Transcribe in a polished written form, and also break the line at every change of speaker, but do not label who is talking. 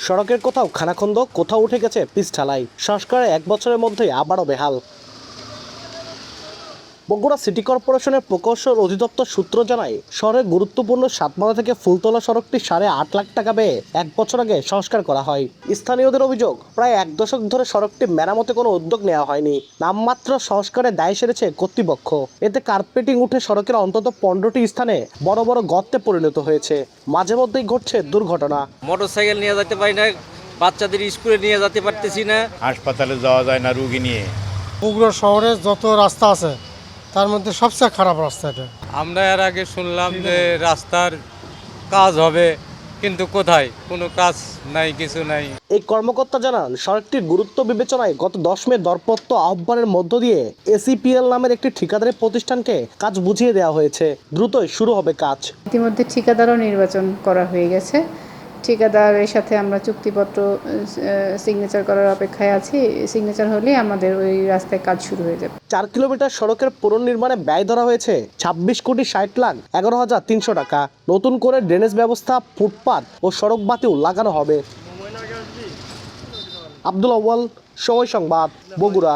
সড়কের কোথাও খানাখন্দ, কোথাও উঠে গেছে পিচ ঢালাই। সংস্কারে 1 বছরের মধ্যেই আবারও বেহাল। বগুড়া সিটি কর্পোরেশনের প্রকৌশল অধিদপ্তর সূত্র জানায়, শহরের গুরুত্বপূর্ণ সাতমাথা থেকে ফুলতলা সড়কটি 8.5 লাখ টাকা ব্যয়ে 1 বছর আগে সংস্কার করা হয়। স্থানীয়দের অভিযোগ, প্রায় 1 দশক ধরে সড়কটি মেরামতে কোনো উদ্যোগ নেওয়া হয়নি। নামমাত্র সংস্কারে দায় সেরেছে কর্তৃপক্ষ। এতে কার্পেটিং উঠে সড়কের অন্তত 15টি স্থানে বড় বড় গর্তে পরিণত হয়েছে। মাঝে মধ্যেই ঘটছে দুর্ঘটনা।
মোটরসাইকেল নিয়ে যেতে পারি না, বাচ্চাদের স্কুলে নিয়ে যেতে পারতেছি না,
হাসপাতালে যাওয়া যায় না রুগী নিয়ে।
বগুড়া শহরে যত রাস্তা আছে তার মধ্যে সবচেয়ে খারাপ রাস্তা এটা।
আমরা এর আগে শুনলাম যে রাস্তার কাজ হবে, কিন্তু কোথায়? কোনো কাজ নাই, কিছু নাই।
এই কর্মকর্তা জানান, সড়কটির গুরুত্ব বিবেচনায় গত 10 মে দরপত্র আহ্বানের মধ্য দিয়ে এসিপিএল নামের একটি ঠিকাদারি প্রতিষ্ঠানকে কাজ বুঝিয়ে দেওয়া হয়েছে। দ্রুতই শুরু হবে কাজ।
ইতিমধ্যে ঠিকাদারও নির্বাচন করা হয়ে গেছে। ঠিকাদারের সাথে আমরা চুক্তিপত্র সিগনেচার করার অপেক্ষায় আছি। সিগনেচার হলে আমাদের ওই রাস্তায় কাজ শুরু হয়ে যাবে।
4 কিলোমিটার সড়কের পুনর্নির্মাণে ব্যয় ধরা হয়েছে 26,60,11,300 টাকা। নতুন করে ড্রেনেজ ব্যবস্থা, ফুটপাত ও সড়ক বাতিও লাগানো হবে। আব্দুল আউয়াল, সময় সংবাদ, বগুড়া।